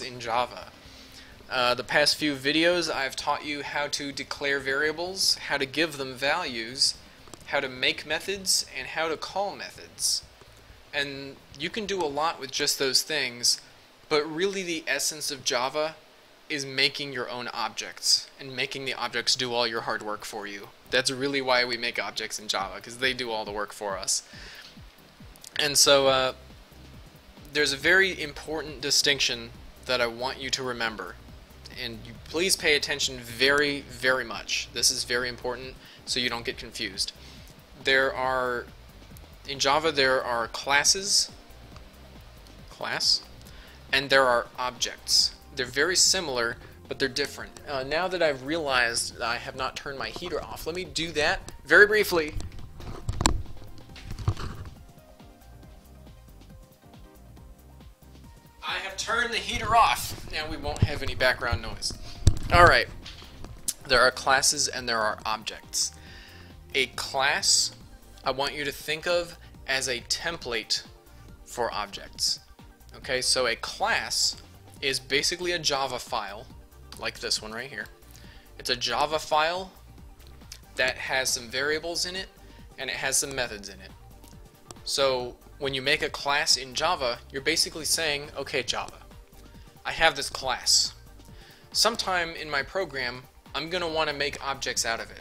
in Java. The past few videos I've taught you how to declare variables, how to give them values, how to make methods, and how to call methods. And you can do a lot with just those things, but really the essence of Java is making your own objects and making the objects do all your hard work for you. That's really why we make objects in Java, because they do all the work for us. And so there's a very important distinction that I want you to remember. And you please pay attention very, very much. This is very important so you don't get confused. In Java there are classes, and there are objects. They're very similar, but they're different. Now that I've realized that I have not turned my heater off, let me do that very briefly. I have turned the heater off. Now we won't have any background noise. Alright, there are classes and there are objects. A class, I want you to think of as a template for objects. Okay, so a class is basically a Java file, like this one right here. It's a Java file that has some variables in it and it has some methods in it. So when you make a class in Java, you're basically saying, okay Java, I have this class. Sometime in my program, I'm going to want to make objects out of it.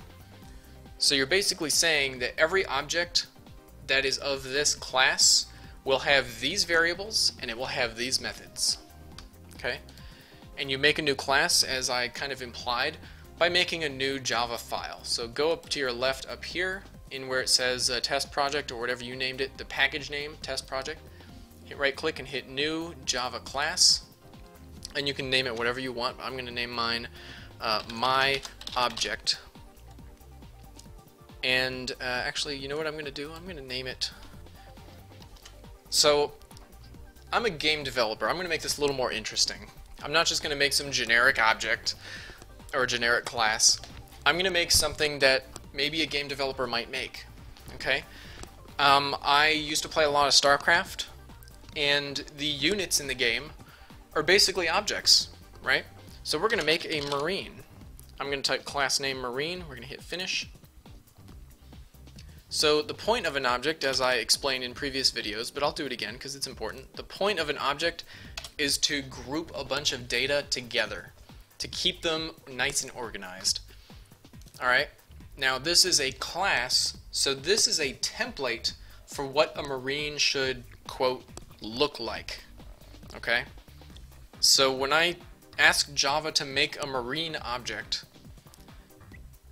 So you're basically saying that every object that is of this class will have these variables and it will have these methods. Okay? And you make a new class, as I kind of implied, by making a new Java file. So go up to your left up here in where it says test project or whatever you named it, the package name, test project. Hit right click and hit new Java class. And you can name it whatever you want. I'm going to name mine my object. And actually, you know what I'm going to do? I'm going to name it. So I'm a game developer. I'm going to make this a little more interesting. I'm not just going to make some generic object or a generic class. I'm going to make something that maybe a game developer might make. Okay? I used to play a lot of StarCraft, and the units in the game are basically objects, right? So we're going to make a Marine. I'm going to type class name Marine. We're going to hit finish. So the point of an object, as I explained in previous videos, but I'll do it again because it's important, the point of an object is to group a bunch of data together, to keep them nice and organized. Alright, now this is a class, so this is a template for what a Marine should, quote, look like. Okay? So when I ask Java to make a Marine object,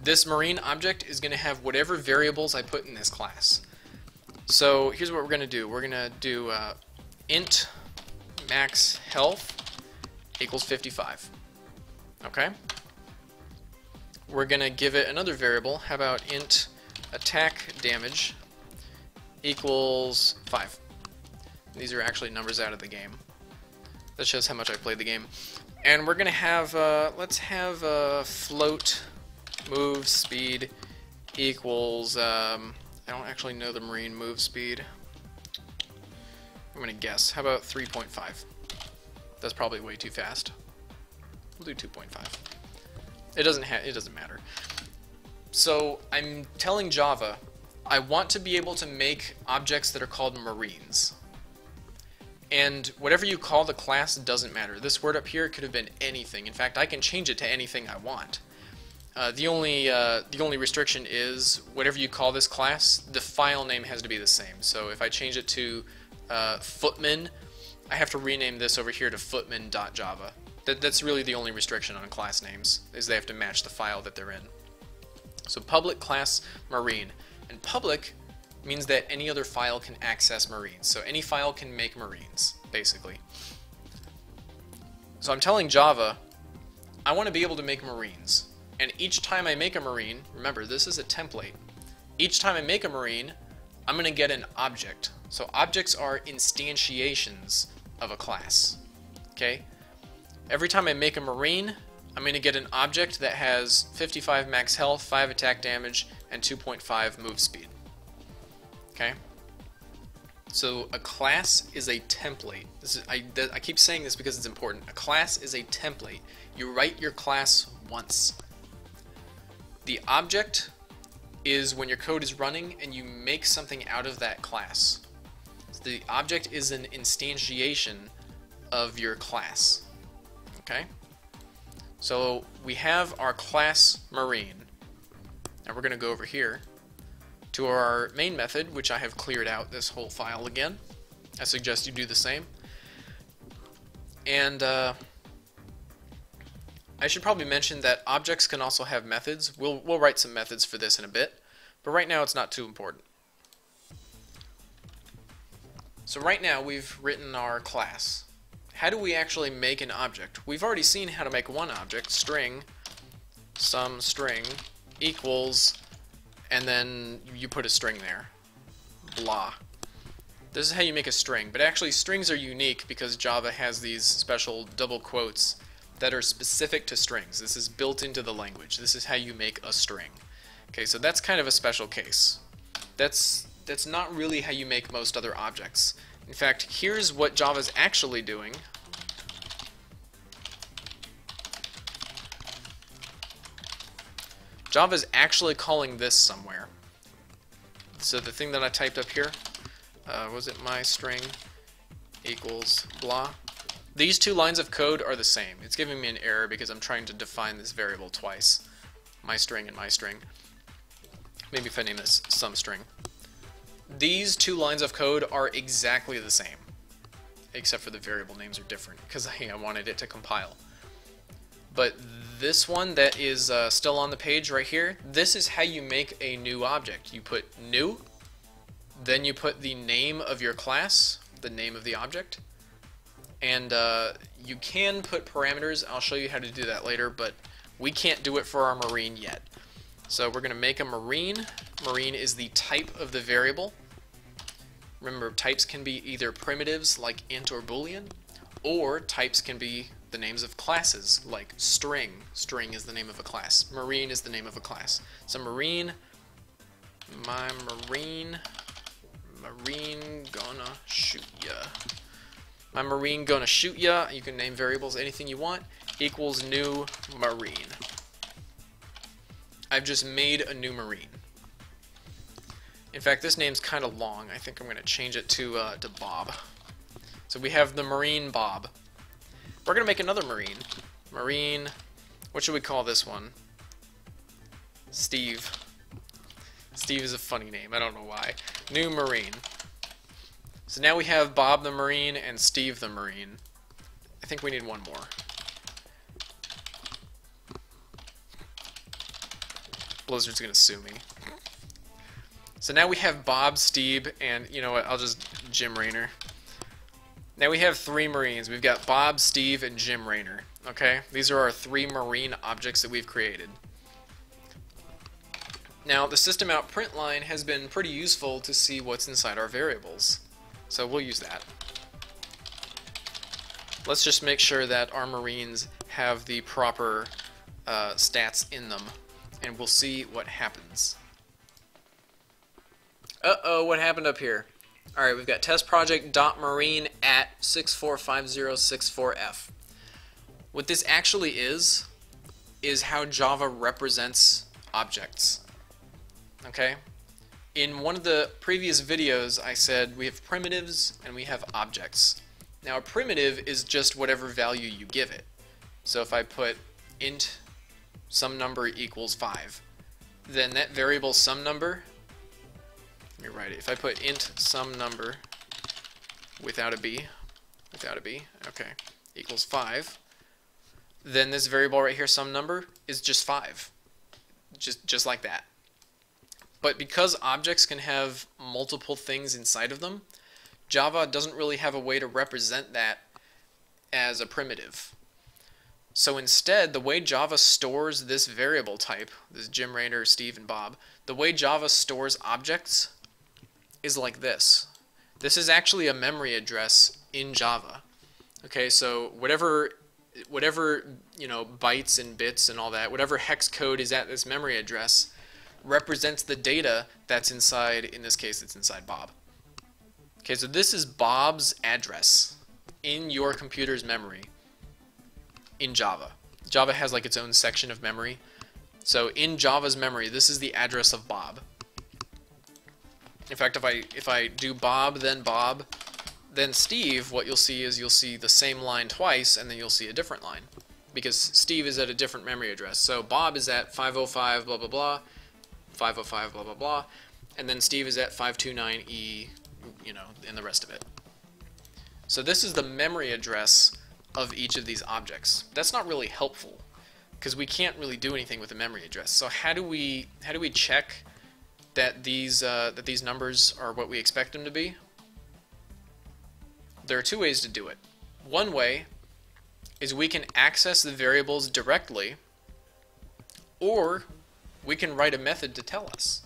this Marine object is going to have whatever variables I put in this class. So here's what we're going to do. We're going to do int max health equals 55. Okay? We're going to give it another variable. How about int attack damage equals 5. These are actually numbers out of the game. That shows how much I played the game. And we're going to have, let's have float move speed equals, I don't actually know the Marine move speed. I'm going to guess. How about 3.5? That's probably way too fast. We'll do 2.5. It doesn't matter. So I'm telling Java I want to be able to make objects that are called Marines. And whatever you call the class doesn't matter. This word up here could have been anything. In fact, I can change it to anything I want. The only restriction is whatever you call this class, the file name has to be the same. So if I change it to Footman, I have to rename this over here to footman.java. That's really the only restriction on class names, is they have to match the file that they're in. So public class Marine. And public means that any other file can access Marines. So any file can make Marines, basically. So I'm telling Java, I want to be able to make Marines. And each time I make a Marine, remember this is a template, each time I make a Marine, I'm going to get an object. So objects are instantiations of a class. Okay? Every time I make a Marine, I'm going to get an object that has 55 max health, 5 attack damage, and 2.5 move speed. Okay? So a class is a template. I keep saying this because it's important. A class is a template. You write your class once. The object is when your code is running and you make something out of that class. So the object is an instantiation of your class. Okay? So we have our class Marine. Now we're going to go over here to our main method, which I have cleared out this whole file again. I suggest you do the same. And I should probably mention that objects can also have methods. We'll write some methods for this in a bit, but right now it's not too important. So right now we've written our class. How do we actually make an object? We've already seen how to make one object, string, some string equals, and then you put a string there, blah. This is how you make a string, but actually strings are unique because Java has these special double quotes that are specific to strings. This is built into the language. This is how you make a string. Okay, so that's kind of a special case. That's not really how you make most other objects. In fact, here's what Java's actually doing. Java's actually calling this somewhere. So the thing that I typed up here, was it my string equals blah? These two lines of code are the same. It's giving me an error because I'm trying to define this variable twice. My string and my string. Maybe if I name this some string. These two lines of code are exactly the same, except for the variable names are different because I wanted it to compile. But this one that is still on the page right here, this is how you make a new object. You put new, then you put the name of your class, the name of the object, and you can put parameters. I'll show you how to do that later, but we can't do it for our Marine yet. So we're going to make a Marine. Marine is the type of the variable. Remember, types can be either primitives like int or boolean, or types can be the names of classes like string. String is the name of a class. Marine is the name of a class. So Marine, my Marine gonna shoot ya. My Marine gonna shoot ya. You can name variables anything you want. Equals new Marine. I've just made a new Marine. In fact, this name's kind of long. I think I'm going to change it to Bob. So we have the Marine Bob. We're going to make another Marine. Marine, what should we call this one? Steve. Steve is a funny name. I don't know why. New Marine. So now we have Bob the Marine and Steve the Marine. I think we need one more. Blizzard's going to sue me. So now we have Bob, Steve, and you know what, I'll just Jim Raynor. Now we have three Marines. We've got Bob, Steve, and Jim Raynor. Okay? These are our three Marine objects that we've created. Now the system out print line has been pretty useful to see what's inside our variables. So we'll use that. Let's just make sure that our Marines have the proper stats in them, and we'll see what happens. Uh-oh, what happened up here? Alright, we've got test project.marine at 645064F. What this actually is how Java represents objects. Okay? In one of the previous videos, I said we have primitives and we have objects. Now, a primitive is just whatever value you give it. So if I put int some number equals 5, then that variable some number, let me write it. If I put int some number without a b, okay, equals 5, then this variable right here, some number, is just 5. Just like that. But because objects can have multiple things inside of them, Java doesn't really have a way to represent that as a primitive. So instead, the way Java stores this variable type, this Jim Raynor, Steve, and Bob, the way Java stores objects is like this. This is actually a memory address in Java. Okay, so whatever you know, bytes and bits and all that, whatever hex code is at this memory address represents the data that's inside, in this case it's inside Bob. Okay, so this is Bob's address in your computer's memory in Java. Java has like its own section of memory. So in Java's memory, this is the address of Bob. In fact, if I do Bob, then Steve, what you'll see is you'll see the same line twice, and then you'll see a different line, because Steve is at a different memory address. So Bob is at 505 blah blah blah, 505 blah blah blah, and then Steve is at 529E, you know, and the rest of it. So this is the memory address of each of these objects. That's not really helpful, because we can't really do anything with the memory address. So how do we check that these numbers are what we expect them to be? There are two ways to do it. One way is we can access the variables directly, or we can write a method to tell us.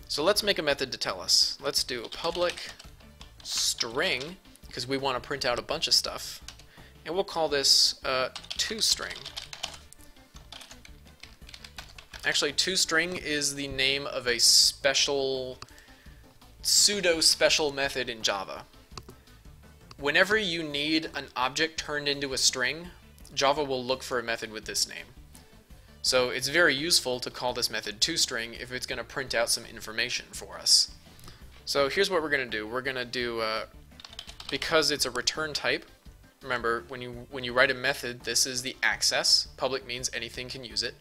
So let's make a method to tell us. Let's do a public string, because we want to print out a bunch of stuff, and we'll call this toString. Actually, toString is the name of a special, pseudo-special method in Java. Whenever you need an object turned into a string, Java will look for a method with this name. So it's very useful to call this method toString if it's going to print out some information for us. So here's what we're going to do. We're going to do, because it's a return type, remember when you write a method, this is the access. Public means anything can use it.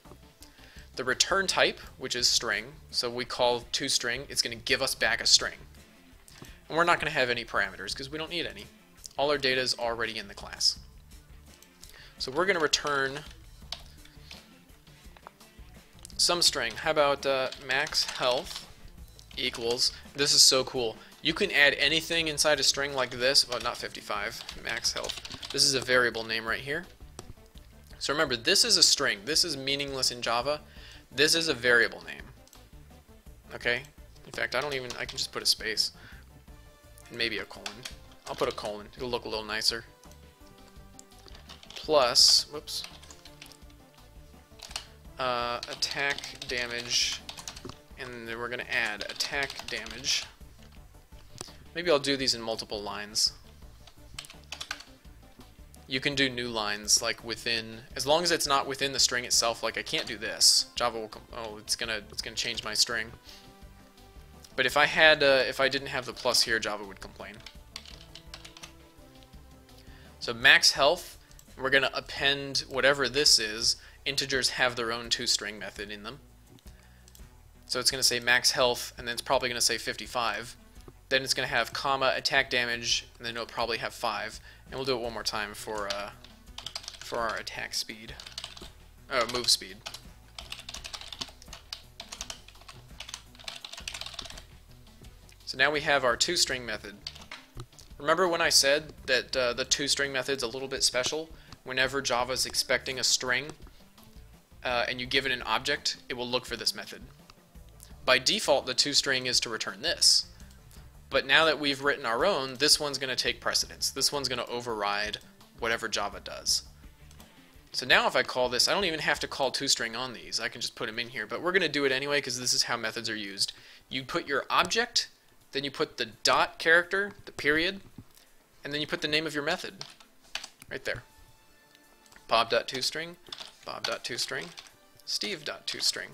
The return type, which is string, so we call toString, it's going to give us back a string. And we're not going to have any parameters because we don't need any. All our data is already in the class. So we're going to return some string. How about max health equals, this is so cool. You can add anything inside a string like this, well, not 55, max health. This is a variable name right here. So remember, this is a string. This is meaningless in Java. This is a variable name. Okay? In fact, I can just put a space. And maybe a colon. I'll put a colon. It'll look a little nicer. Plus, whoops, attack damage, and then we're going to add attack damage. Maybe I'll do these in multiple lines. You can do new lines like within, as long as it's not within the string itself. Like I can't do this. Java will it's gonna change my string. But if I didn't have the plus here, Java would complain. So max health, we're going to append whatever this is. Integers have their own toString method in them. So it's going to say max health, and then it's probably going to say 55. Then it's going to have comma, attack damage, and then it'll probably have 5. And we'll do it one more time for our attack speed. Move speed. So now we have our toString method. Remember when I said that the toString method's a little bit special? Whenever Java's expecting a string and you give it an object, it will look for this method. By default, the toString is to return this. But now that we've written our own, this one's going to take precedence. This one's going to override whatever Java does. So now if I call this, I don't even have to call toString on these. I can just put them in here. But we're going to do it anyway because this is how methods are used. You put your object, then you put the dot character, the period, and then you put the name of your method right there. Bob.toString, Bob.toString, Steve.toString.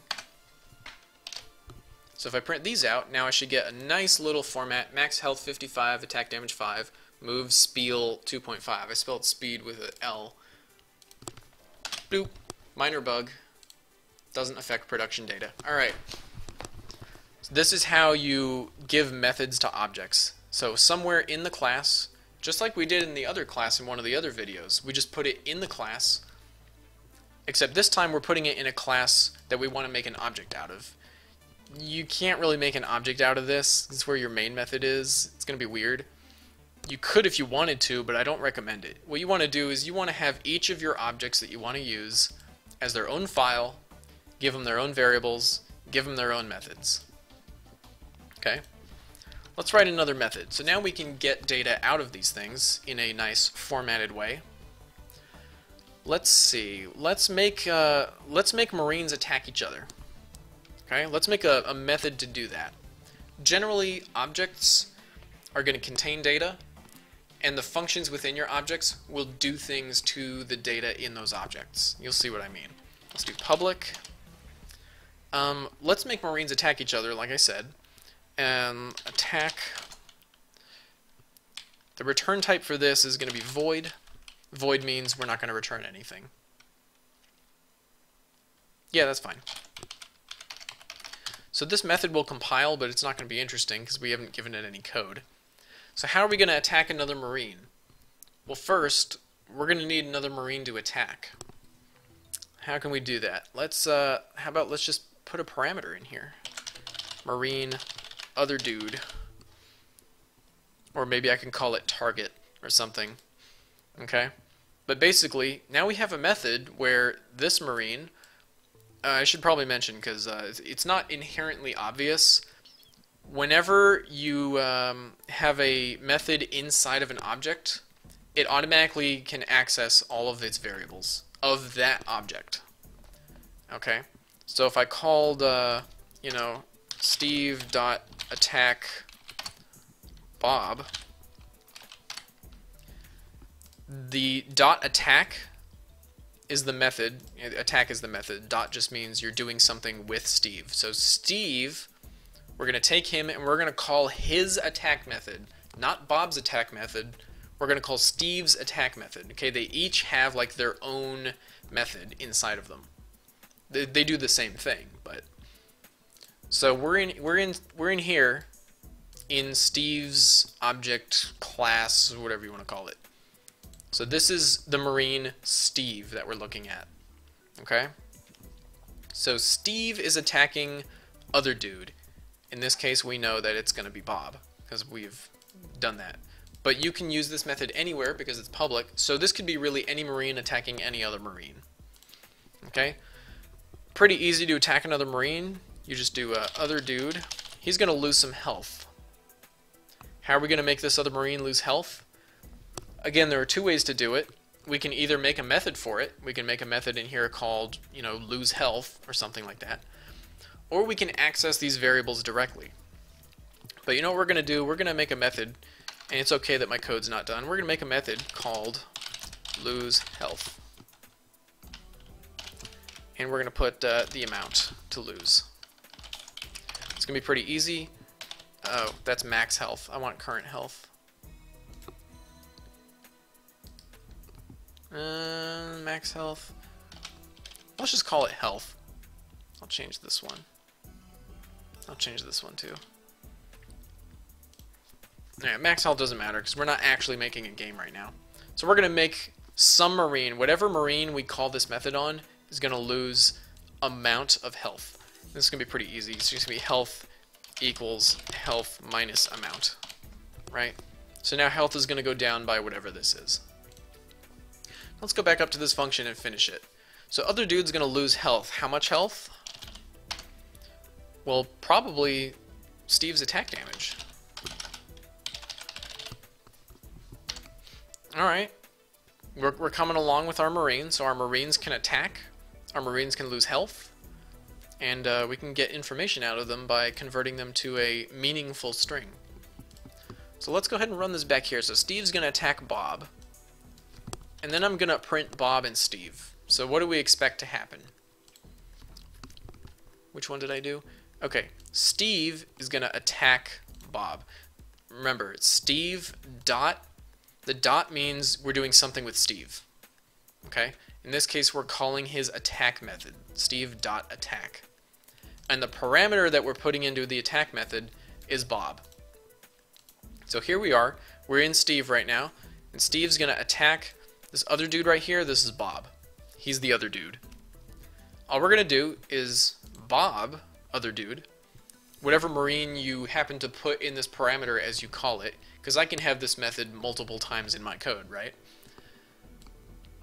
So if I print these out, now I should get a nice little format. Max health 55, attack damage 5, move spiel 2.5. I spelled speed with an L. Bloop. Minor bug. Doesn't affect production data. Alright. So this is how you give methods to objects. So somewhere in the class, just like we did in the other class in one of the other videos, we just put it in the class, except this time we're putting it in a class that we want to make an object out of. You can't really make an object out of this. This is where your main method is. It's going to be weird. You could if you wanted to, but I don't recommend it. What you want to do is you want to have each of your objects that you want to use as their own file, give them their own variables, give them their own methods. Okay? Let's write another method. So now we can get data out of these things in a nice formatted way. Let's see. Let's make Marines attack each other. Okay, let's make a method to do that. Generally, objects are going to contain data, and the functions within your objects will do things to the data in those objects. You'll see what I mean. Let's do public. Let's make Marines attack each other, like I said. Attack. The return type for this is going to be void. Void means we're not going to return anything. Yeah, that's fine. So this method will compile, but it's not going to be interesting because we haven't given it any code. So how are we going to attack another Marine? Well, first, we're going to need another Marine to attack. How can we do that? Let's just put a parameter in here. Marine, other dude. Or maybe I can call it target or something. Okay? But basically, now we have a method where this Marine, I should probably mention because it's not inherently obvious. Whenever you have a method inside of an object, it automatically can access all of its variables of that object. Okay? So if I called, you know, Steve.attack Bob, the .attack is the method, attack is the method, dot just means you're doing something with Steve. So Steve, we're going to take him and we're going to call his attack method, not Bob's attack method, we're going to call Steve's attack method. Okay, they each have like their own method inside of them. They do the same thing, but so we're in here in Steve's object class, whatever you want to call it. So this is the Marine Steve that we're looking at. Okay? So Steve is attacking other dude. In this case, we know that it's going to be Bob because we've done that. But you can use this method anywhere because it's public. So this could be really any Marine attacking any other Marine. Okay? Pretty easy to attack another Marine. You just do other dude. He's going to lose some health. How are we going to make this other Marine lose health? Again, there are two ways to do it. We can either make a method for it. We can make a method in here called, you know, lose health or something like that. Or we can access these variables directly. But you know what we're going to do? We're going to make a method, and it's okay that my code's not done. We're going to make a method called lose health. And we're going to put the amount to lose. It's going to be pretty easy. Oh, that's max health. I want current health. Max health. Let's just call it health. I'll change this one. I'll change this one too. Alright, max health doesn't matter because we're not actually making a game right now. So we're going to make some Marine, whatever Marine we call this method on, is going to lose amount of health. This is going to be pretty easy. It's just going to be health equals health minus amount. Right? So now health is going to go down by whatever this is. Let's go back up to this function and finish it. So other dude's going to lose health. How much health? Well, probably Steve's attack damage. Alright. We're coming along with our Marines, so our Marines can attack, our Marines can lose health, and we can get information out of them by converting them to a meaningful string. So let's go ahead and run this back here. So Steve's going to attack Bob, and then I'm going to print Bob and Steve. So what do we expect to happen? Which one did I do? Okay, Steve is going to attack Bob. Remember, Steve dot, the dot means we're doing something with Steve. Okay? In this case, we're calling his attack method, Steve dot attack. And the parameter that we're putting into the attack method is Bob. So here we are, we're in Steve right now, and Steve's going to attack this other dude right here. This is Bob. He's the other dude. All we're going to do is Bob, other dude, whatever Marine you happen to put in this parameter as you call it, because I can have this method multiple times in my code, right?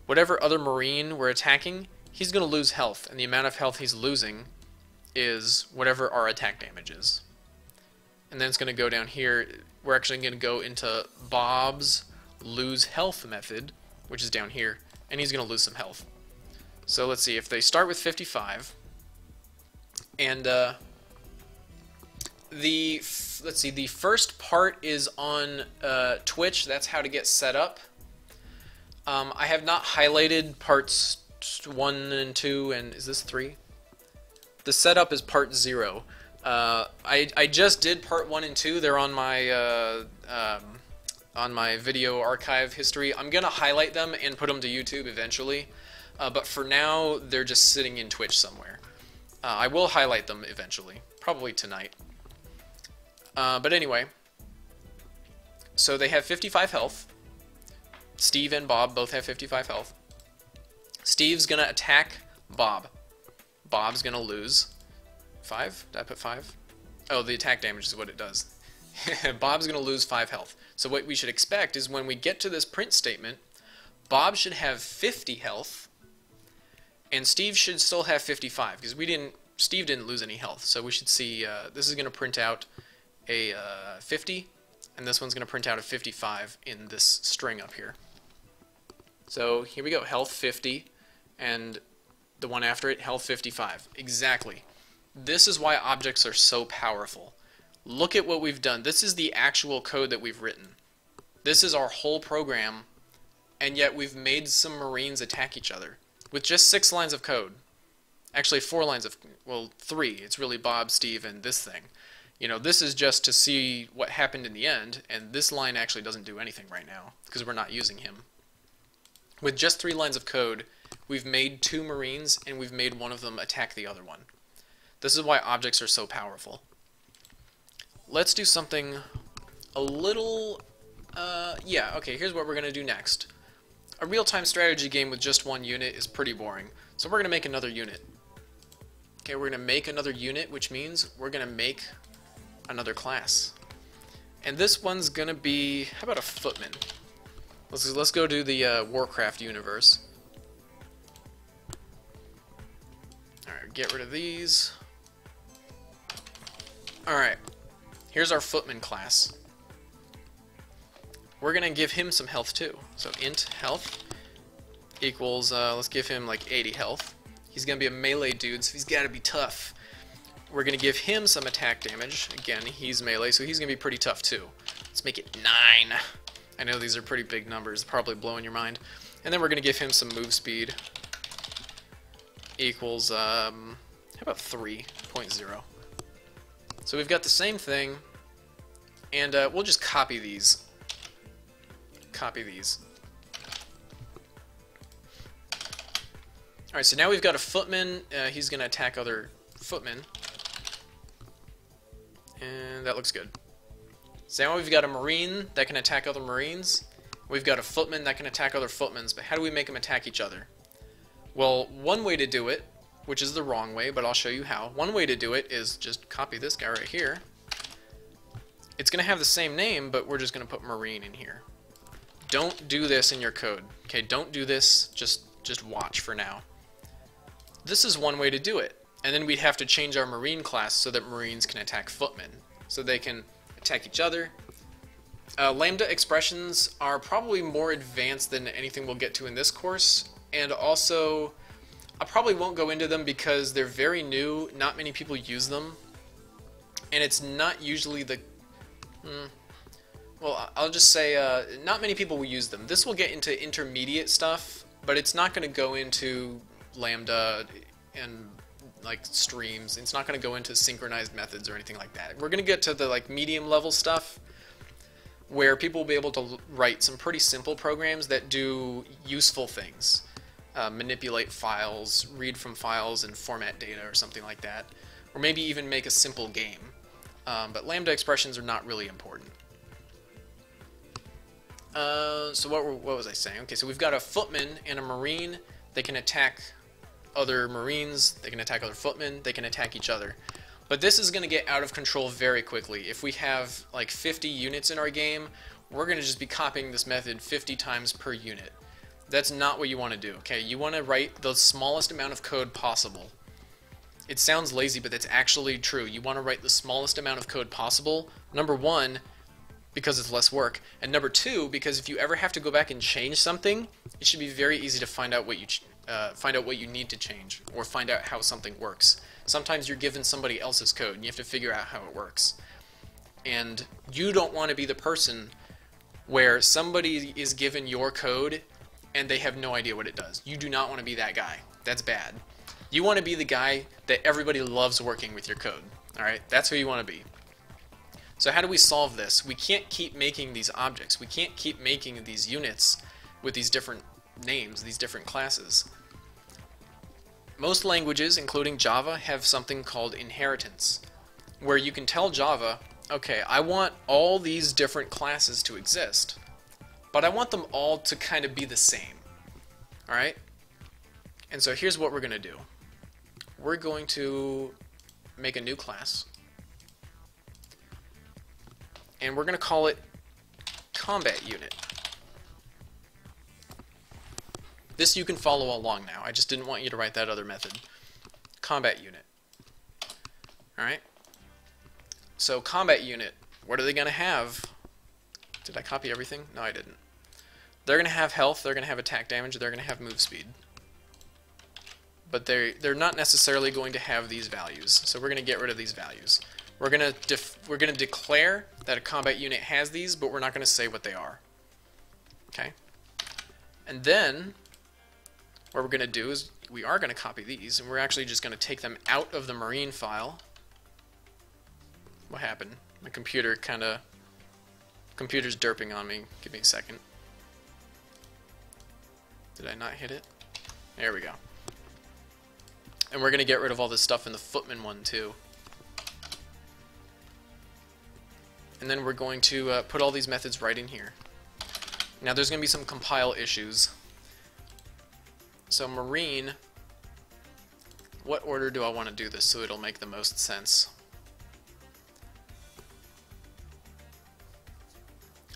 Whatever other Marine we're attacking, he's going to lose health, and the amount of health he's losing is whatever our attack damage is. And then it's going to go down here. We're actually going to go into Bob's lose health method, which is down here, and he's going to lose some health. So let's see, if they start with 55, and let's see, the first part is on Twitch. That's how to get set up. I have not highlighted parts 1 and 2, and is this 3? The setup is part 0. I just did part 1 and 2. They're on my video archive history. I'm gonna highlight them and put them to YouTube eventually, but for now they're just sitting in Twitch somewhere. I will highlight them eventually, probably tonight. But anyway, so they have 55 health. Steve and Bob both have 55 health. Steve's gonna attack Bob. Bob's gonna lose 5. Did I put 5? Oh, the attack damage is what it does. Bob's gonna lose 5 health. So what we should expect is when we get to this print statement, Bob should have 50 health, and Steve should still have 55 because Steve didn't lose any health. So we should see this is gonna print out a 50, and this one's gonna print out a 55 in this string up here. So here we go, health 50, and the one after it, health 55. Exactly. This is why objects are so powerful. Look at what we've done. This is the actual code that we've written. This is our whole program, and yet we've made some Marines attack each other with just 6 lines of code. Actually 4 lines of, well, 3. It's really Bob, Steve, and this thing. You know, this is just to see what happened in the end, and this line actually doesn't do anything right now because we're not using him. With just 3 lines of code, we've made 2 Marines, and we've made one of them attack the other one. This is why objects are so powerful. Let's do something a little, yeah, okay, here's what we're going to do next. A real-time strategy game with just 1 unit is pretty boring, so we're going to make another unit. Okay, we're going to make another unit, which means we're going to make another class. And this one's going to be, how about a Footman? Let's go to the Warcraft universe. Alright, get rid of these. Alright, here's our Footman class. We're going to give him some health too. So int health equals, let's give him like 80 health. He's going to be a melee dude, so he's got to be tough. We're going to give him some attack damage. Again, he's melee, so he's going to be pretty tough too. Let's make it 9. I know these are pretty big numbers, probably blowing your mind. And then we're going to give him some move speed. Equals, how about 3.0? So we've got the same thing, and we'll just copy these. Copy these. Alright, so now we've got a Footman. He's going to attack other Footmen. And that looks good. So now we've got a Marine that can attack other Marines. We've got a Footman that can attack other Footmans, but how do we make them attack each other? Well, one way to do it, which is the wrong way, but I'll show you how. One way to do it is just copy this guy right here. It's going to have the same name, but we're just going to put Marine in here. Don't do this in your code. Okay, don't do this. Just watch for now. This is one way to do it. And then we'd have to change our Marine class so that Marines can attack Footmen. So they can attack each other. Lambda expressions are probably more advanced than anything we'll get to in this course. And also, I probably won't go into them because they're very new. Not many people use them. And it's not usually the... well, I'll just say not many people will use them. This will get into intermediate stuff, but it's not going to go into Lambda and like streams. It's not going to go into synchronized methods or anything like that. We're going to get to the like medium level stuff where people will be able to write some pretty simple programs that do useful things. Manipulate files, read from files, and format data or something like that. Or maybe even make a simple game. But Lambda expressions are not really important. So what was I saying? Okay, so we've got a Footman and a Marine. They can attack other Marines, they can attack other Footmen, they can attack each other. But this is going to get out of control very quickly. If we have like 50 units in our game, we're going to just be copying this method 50 times per unit. That's not what you want to do, okay? You want to write the smallest amount of code possible. It sounds lazy, but that's actually true. You want to write the smallest amount of code possible. Number one, because it's less work. And number two, because if you ever have to go back and change something, it should be very easy to find out what you need to change, or find out how something works. Sometimes you're given somebody else's code and you have to figure out how it works. And you don't want to be the person where somebody is given your code and they have no idea what it does. You do not want to be that guy. That's bad. You want to be the guy that everybody loves working with your code. Alright? That's who you want to be. So how do we solve this? We can't keep making these objects. We can't keep making these units with these different names, these different classes. Most languages, including Java, have something called inheritance, where you can tell Java, okay, I want all these different classes to exist, but I want them all to kind of be the same. Alright? And so here's what we're going to do. We're going to make a new class, and we're going to call it Combat Unit. This you can follow along now. I just didn't want you to write that other method. Combat Unit. Alright? So Combat Unit, what are they going to have? Did I copy everything? No, I didn't. They're going to have health, they're going to have attack damage, they're going to have move speed. But they're not necessarily going to have these values. So we're going to get rid of these values. We're going to declare that a combat unit has these, but we're not going to say what they are. Okay? And then what we're going to do is we are going to copy these, and we're actually just going to take them out of the Marine file. What happened? My computer's derping on me. Give me a second. Did I not hit it? There we go. And we're going to get rid of all this stuff in the Footman one too. And then we're going to put all these methods right in here. Now there's going to be some compile issues. So Marine, what order do I want to do this so it'll make the most sense?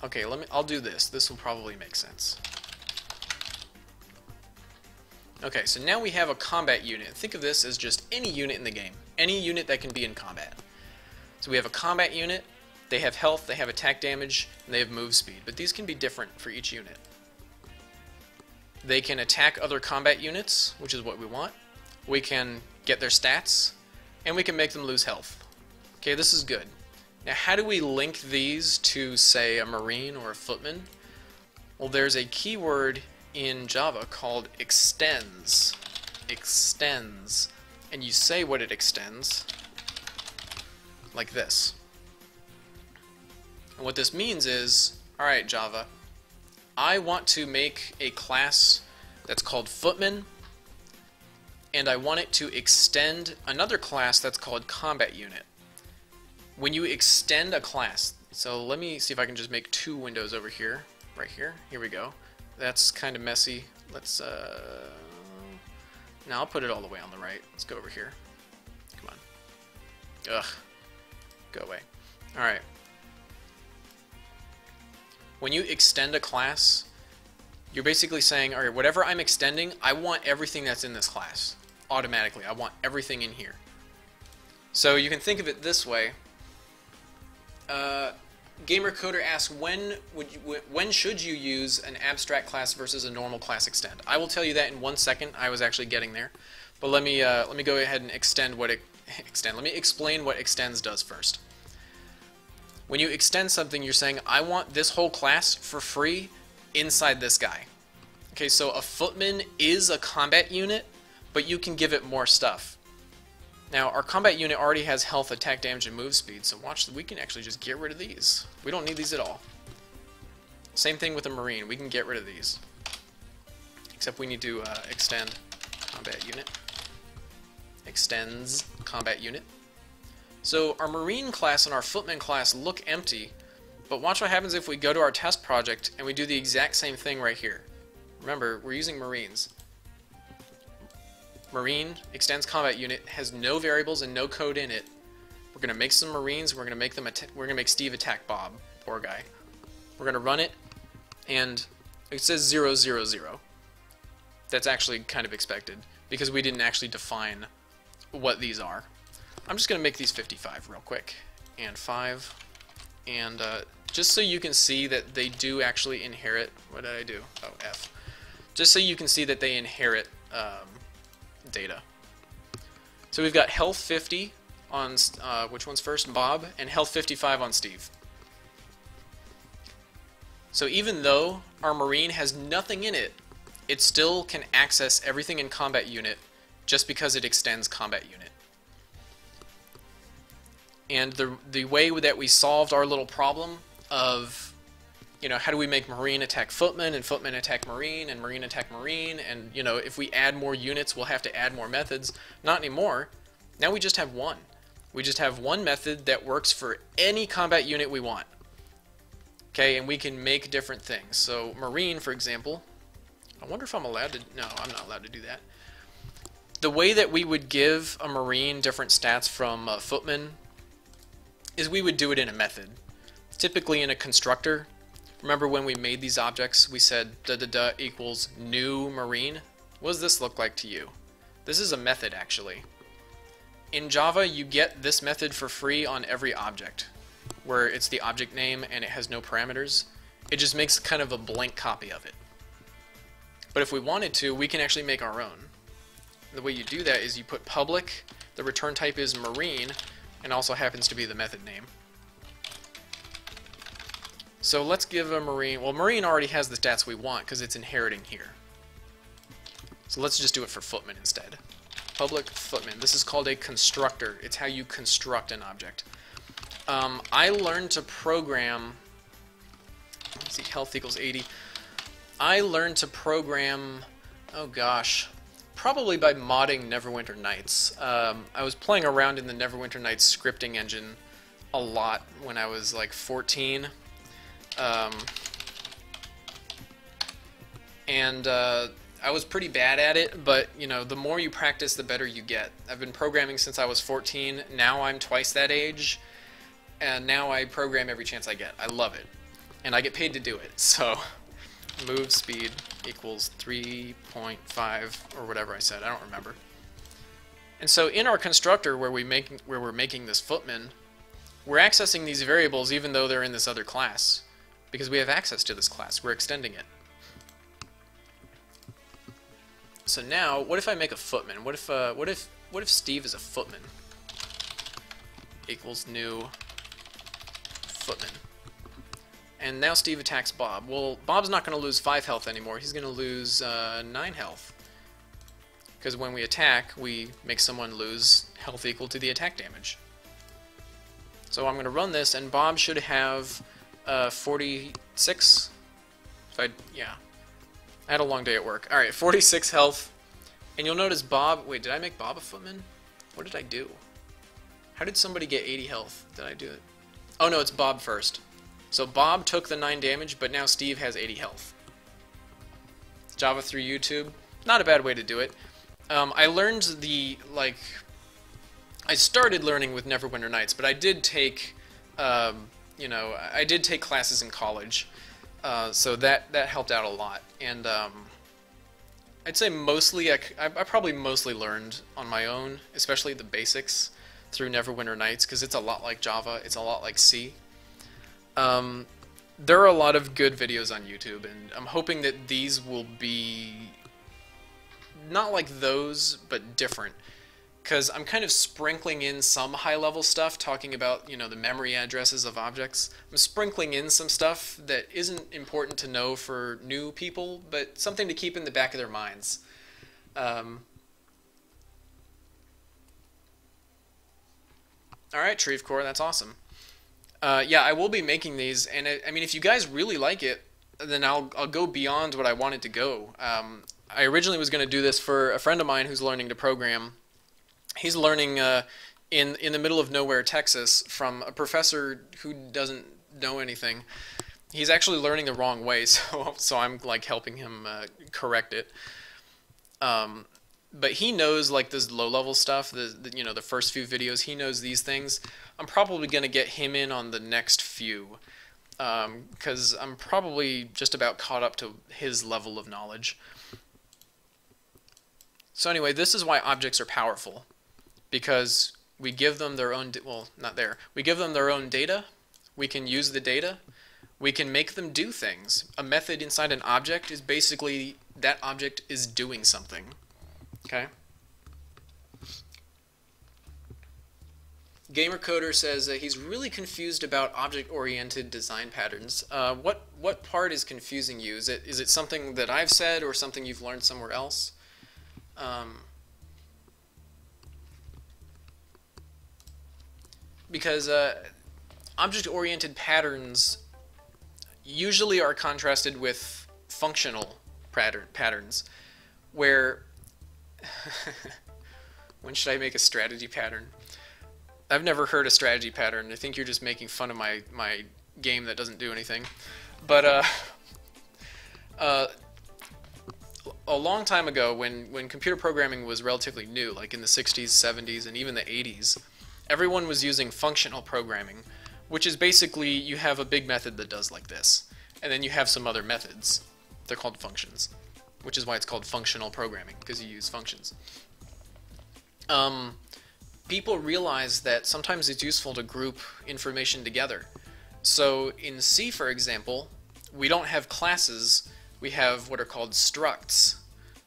Okay, I'll do this. This will probably make sense. Okay, so now we have a combat unit. Think of this as just any unit in the game. Any unit that can be in combat. So we have a combat unit, they have health, they have attack damage, and they have move speed. But these can be different for each unit. They can attack other combat units, which is what we want. We can get their stats, and we can make them lose health. Okay, this is good. Now how do we link these to, say, a Marine or a Footman? Well, there's a keyword in Java called extends. Extends. And you say what it extends like this. And what this means is, alright Java, I want to make a class that's called Footman, and I want it to extend another class that's called Combat Unit. When you extend a class, so let me see if I can just make two windows over here, right here. Here we go. That's kind of messy. Let's, now I'll put it all the way on the right. Let's go over here. Come on. Ugh. Go away. Alright. When you extend a class, you're basically saying, alright, whatever I'm extending, I want everything that's in this class. Automatically. I want everything in here. So you can think of it this way. Gamer Coder asks, when should you use an abstract class versus a normal class extend? I will tell you that in 1 second. I was actually getting there, but let me go ahead and Let me explain what extends does first. When you extend something, you're saying, I want this whole class for free inside this guy. Okay, so a Footman is a combat unit, but you can give it more stuff. Now, our combat unit already has health, attack damage, and move speed, so watch, we can actually just get rid of these. We don't need these at all. Same thing with a Marine, we can get rid of these. Except we need to extend combat unit. Extends combat unit. So our Marine class and our Footman class look empty, but watch what happens if we go to our test project and we do the exact same thing right here. Remember, we're using Marines. Marine extends combat unit, has no variables and no code in it. We're gonna make some Marines. We're gonna make them. We're gonna make Steve attack Bob. Poor guy. We're gonna run it, and it says 0, 0, 0. That's actually kind of expected because we didn't actually define what these are. I'm just gonna make these 55 real quick, and 5, and just so you can see that they do actually inherit. What did I do? Oh, F. Just so you can see that they inherit data. So we've got health 50 on, which one's first? Bob, and health 55 on Steve. So even though our Marine has nothing in it, it still can access everything in combat unit just because it extends combat unit. And the way that we solved our little problem of, you know, how do we make Marine attack Footman and Footman attack Marine and Marine attack Marine, and, you know, if we add more units we'll have to add more methods. Not anymore. Now we just have one. We just have one method that works for any combat unit we want. Okay, and we can make different things. So Marine, for example, I wonder if I'm allowed to, no, I'm not allowed to do that. The way that we would give a Marine different stats from Footman is we would do it in a method. Typically in a constructor. Remember when we made these objects, we said da equals new Marine? What does this look like to you? This is a method, actually. In Java, you get this method for free on every object, where it's the object name and it has no parameters. It just makes kind of a blank copy of it. But if we wanted to, we can actually make our own. The way you do that is you put public, the return type is Marine, and also happens to be the method name. So let's give a Marine, well, Marine already has the stats we want because it's inheriting here. So let's just do it for Footman instead. Public Footman. This is called a constructor. It's how you construct an object. I learned to program, let's see, health equals 80. I learned to program, oh gosh, probably by modding Neverwinter Nights. I was playing around in the Neverwinter Nights scripting engine a lot when I was like 14. I was pretty bad at it, but you know, the more you practice, the better you get. I've been programming since I was 14. Now I'm twice that age, and now I program every chance I get. I love it, and I get paid to do it. So move speed equals 3.5 or whatever I said. I don't remember. And so in our constructor, where we're making this Footman, we're accessing these variables even though they're in this other class, because we have access to this class. We're extending it. So now, what if I make a Footman? What if Steve is a Footman? Equals new Footman. And now Steve attacks Bob. Well, Bob's not going to lose 5 health anymore. He's going to lose 9 health. Because when we attack, we make someone lose health equal to the attack damage. So I'm going to run this, and Bob should have 46. Yeah. I had a long day at work. Alright, 46 health. And you'll notice Bob... Wait, did I make Bob a Footman? What did I do? How did somebody get 80 health? Did I do it? Oh no, it's Bob first. So Bob took the 9 damage, but now Steve has 80 health. Java through YouTube. Not a bad way to do it. I learned the, like... I started learning with Neverwinter Nights, but I did take, you know, I did take classes in college. So that helped out a lot. And I'd say mostly, I probably mostly learned on my own, especially the basics, through Neverwinter Nights, because it's a lot like Java, it's a lot like C. There are a lot of good videos on YouTube, and I'm hoping that these will be not like those, but different. Because I'm kind of sprinkling in some high-level stuff, talking about, you know, the memory addresses of objects. I'm sprinkling in some stuff that isn't important to know for new people, but something to keep in the back of their minds. Alright, Shreve Core, that's awesome. Yeah, I will be making these, and I mean, if you guys really like it, then I'll go beyond what I wanted to go. I originally was going to do this for a friend of mine who's learning to program. He's learning in the middle of nowhere, Texas, from a professor who doesn't know anything. He's actually learning the wrong way, so I'm like helping him correct it. But he knows like this low-level stuff. You know, the first few videos, he knows these things. I'm probably gonna get him in on the next few, because I'm probably just about caught up to his level of knowledge. So anyway, this is why objects are powerful. Because we give them their own, well, not there. We give them their own data. We can use the data, We can make them do things. A method inside an object is basically that object is doing something. Okay? GamerCoder says that he's really confused about object-oriented design patterns. What part is confusing you? Is it something that I've said or something you've learned somewhere else? Because object-oriented patterns usually are contrasted with functional patterns, where when should I make a strategy pattern? I've never heard a strategy pattern. I think you're just making fun of my game that doesn't do anything. But a long time ago, when computer programming was relatively new, like in the 60s, 70s, and even the 80s, everyone was using functional programming, which is basically you have a big method that does like this, and then you have some other methods. They're called functions, which is why it's called functional programming, because you use functions. People realize that sometimes it's useful to group information together. So in C, for example, we don't have classes, we have what are called structs.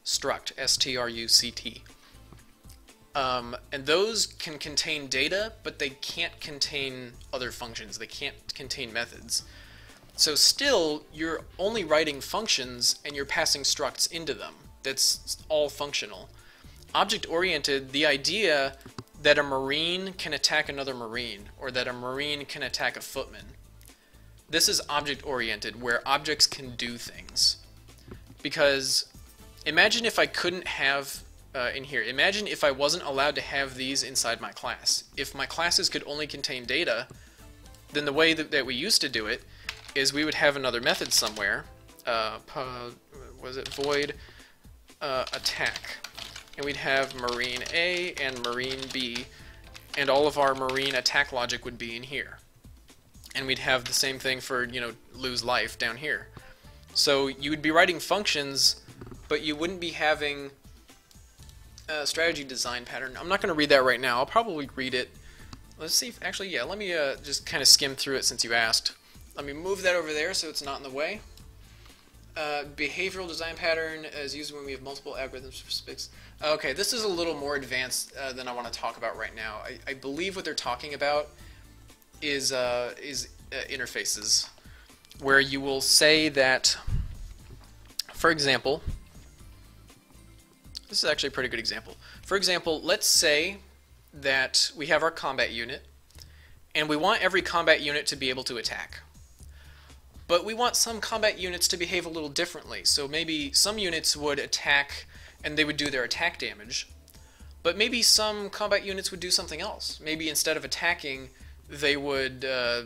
Struct, S-T-R-U-C-T. And those can contain data, but they can't contain other functions. They can't contain methods. So still, you're only writing functions and you're passing structs into them. That's all functional. Object-oriented, the idea that a Marine can attack another Marine, or that a Marine can attack a Footman. This is object-oriented, where objects can do things. Because imagine if I couldn't have in here. Imagine if I wasn't allowed to have these inside my class. If my classes could only contain data, then the way that we used to do it is we would have another method somewhere. Was it void attack? And we'd have Marine A and Marine B, and all of our Marine attack logic would be in here. And we'd have the same thing for, you know, lose life down here. So you would be writing functions, but you wouldn't be having a strategy design pattern. I'm not going to read that right now. I'll probably read it. Let's see if, actually, yeah, let me just kind of skim through it since you asked. Let me move that over there so it's not in the way. Behavioral design pattern is used when we have multiple algorithms for specifics. Okay, this is a little more advanced than I want to talk about right now. I believe what they're talking about is interfaces, where you will say that, for example, this is actually a pretty good example. For example, let's say that we have our combat unit, and we want every combat unit to be able to attack. But we want some combat units to behave a little differently. So maybe some units would attack and they would do their attack damage. But maybe some combat units would do something else. Maybe instead of attacking, they would, I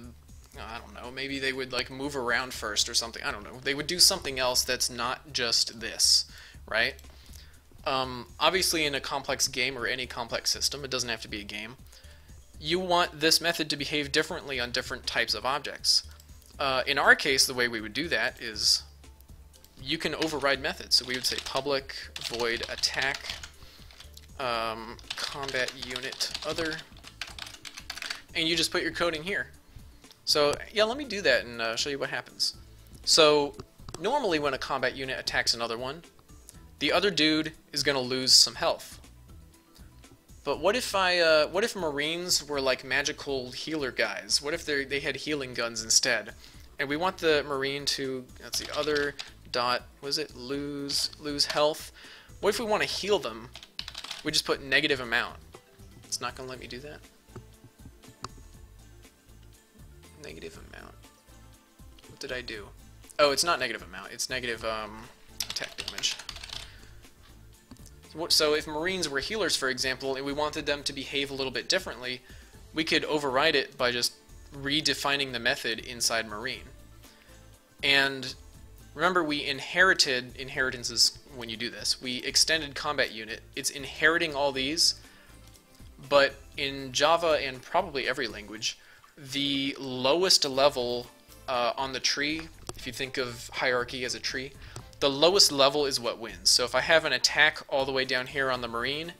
don't know, maybe they would like move around first or something. I don't know. They would do something else that's not just this, right? Obviously in a complex game or any complex system, it doesn't have to be a game, you want this method to behave differently on different types of objects. In our case, the way we would do that is you can override methods. So we would say public void attack combat unit other, and you just put your code in here. So yeah, let me do that and show you what happens. So normally when a combat unit attacks another one, the other dude is going to lose some health. But what if what if Marines were like magical healer guys? What if they had healing guns instead? And we want the Marine to, let's see, other dot, what is it, lose health. What if we want to heal them? We just put negative amount. It's not going to let me do that. Negative amount. What did I do? Oh, it's not negative amount. It's negative attack damage. So if Marines were healers, for example, and we wanted them to behave a little bit differently, we could override it by just redefining the method inside Marine. And remember, we inherited, inheritances when you do this, we extended combat unit. It's inheriting all these, but in Java and probably every language, the lowest level on the tree, if you think of hierarchy as a tree, the lowest level is what wins. So if I have an attack all the way down here on the Marine,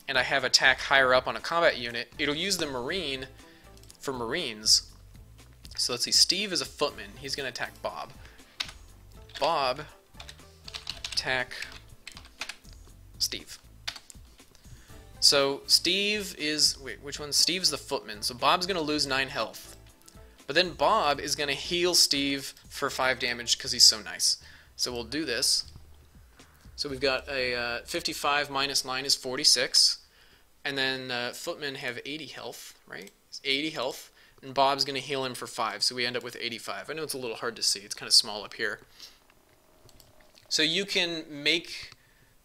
and I have attack higher up on a combat unit, it'll use the Marine for Marines, So let's see, Steve is a footman. He's going to attack Bob. Bob, attack Steve. So Steve is, wait, which one? Steve's the footman. So Bob's going to lose 9 health. But then Bob is going to heal Steve for 5 damage because he's so nice. So we'll do this. So we've got a 55 minus 9 is 46. And then Footman have 80 health, right? 80 health. And Bob's going to heal him for 5. So we end up with 85. I know it's a little hard to see. It's kind of small up here. So you can make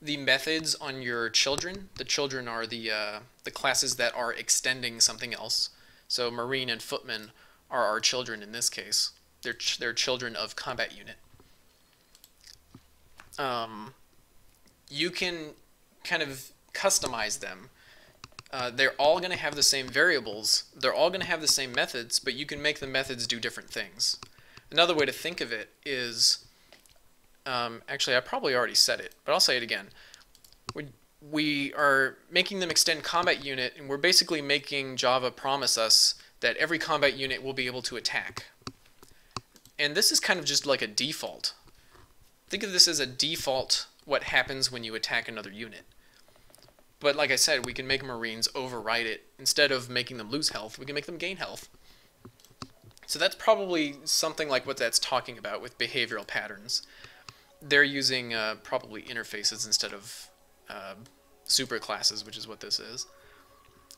the methods on your children. The children are the classes that are extending something else. So Marine and Footman are our children in this case. They're children of combat unit. You can kind of customize them. They're all going to have the same variables. They're all going to have the same methods, but you can make the methods do different things. Another way to think of it is, actually I probably already said it, but I'll say it again. We are making them extend combat unit, and we're basically making Java promise us that every combat unit will be able to attack. And this is kind of just like a default. Think of this as a default, what happens when you attack another unit. But like I said, we can make Marines override it. Instead of making them lose health, we can make them gain health. So that's probably something like what that's talking about with behavioral patterns. They're using probably interfaces instead of superclasses, which is what this is.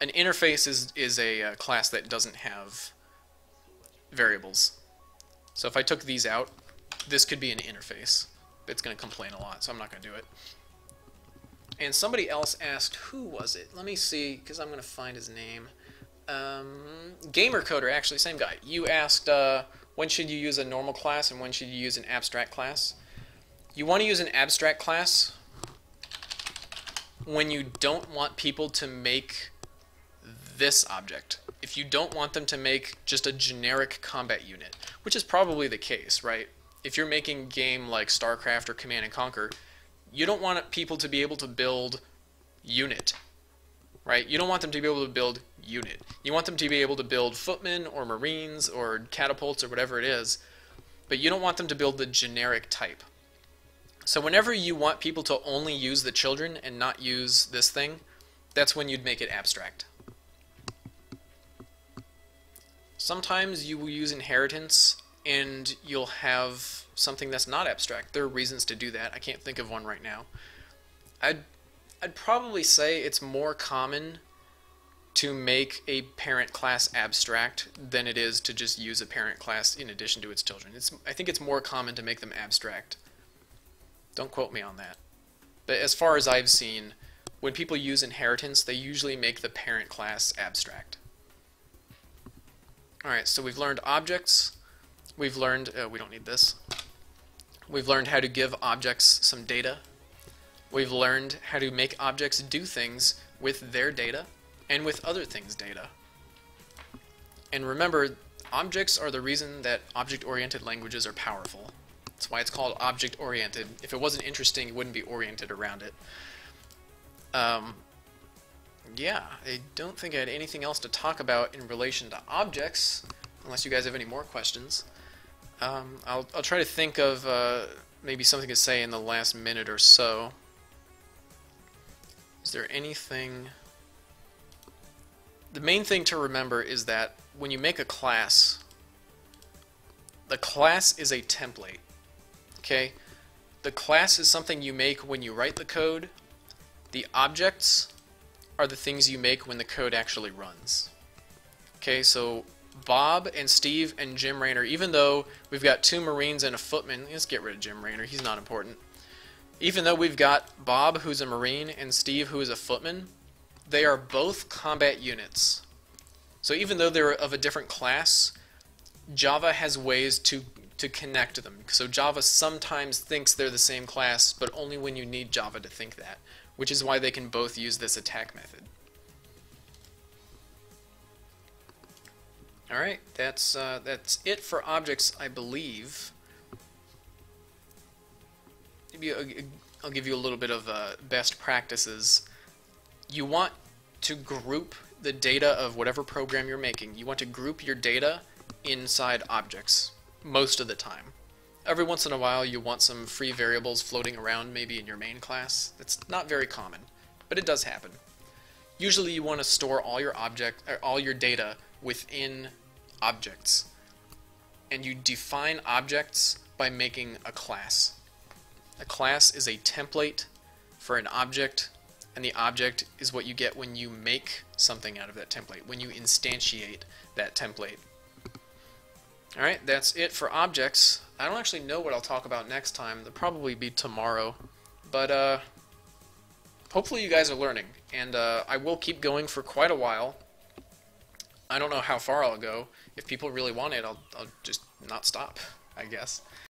An interface is a class that doesn't have variables. So if I took these out, this could be an interface. It's going to complain a lot, so I'm not going to do it. And somebody else asked, who was it? Let me see, because I'm going to find his name. Gamer Coder, actually, same guy. You asked, when should you use a normal class and when should you use an abstract class? You want to use an abstract class when you don't want people to make this object. If you don't want them to make just a generic combat unit, which is probably the case, right? If you're making a game like StarCraft or Command and Conquer, you don't want people to be able to build unit, right? You don't want them to be able to build unit. You want them to be able to build footmen or marines or catapults or whatever it is, but you don't want them to build the generic type. So whenever you want people to only use the children and not use this thing, that's when you'd make it abstract. Sometimes you will use inheritance and you'll have something that's not abstract. There are reasons to do that. I can't think of one right now. I'd probably say it's more common to make a parent class abstract than it is to just use a parent class in addition to its children. I think it's more common to make them abstract. Don't quote me on that. But as far as I've seen, when people use inheritance, they usually make the parent class abstract. Alright, so we've learned objects. We've learned, we don't need this. We've learned how to give objects some data. We've learned how to make objects do things with their data and with other things' data. And remember, objects are the reason that object-oriented languages are powerful. That's why it's called object-oriented. If it wasn't interesting, it wouldn't be oriented around it. Yeah, I don't think I had anything else to talk about in relation to objects, unless you guys have any more questions. I'll try to think of maybe something to say in the last minute or so. Is there anything... The main thing to remember is that when you make a class, the class is a template. Okay? The class is something you make when you write the code. The objects are the things you make when the code actually runs. Okay, so Bob and Steve and Jim Raynor, even though we've got 2 Marines and a footman, let's get rid of Jim Raynor, he's not important. Even though we've got Bob, who's a Marine, and Steve, who is a footman, they are both combat units. So even though they're of a different class, Java has ways to connect them. So Java sometimes thinks they're the same class, but only when you need Java to think that, which is why they can both use this attack method. Alright, that's it for objects, I believe. Maybe I'll give you a little bit of best practices. You want to group the data of whatever program you're making. You want to group your data inside objects most of the time. Every once in a while you want some free variables floating around maybe in your main class. That's not very common, but it does happen. Usually you want to store all your data within objects. And you define objects by making a class. A class is a template for an object, and the object is what you get when you make something out of that template, when you instantiate that template. Alright, that's it for objects. I don't actually know what I'll talk about next time. It'll probably be tomorrow. But hopefully you guys are learning. And I will keep going for quite a while. I don't know how far I'll go. If people really want it, I'll just not stop, I guess.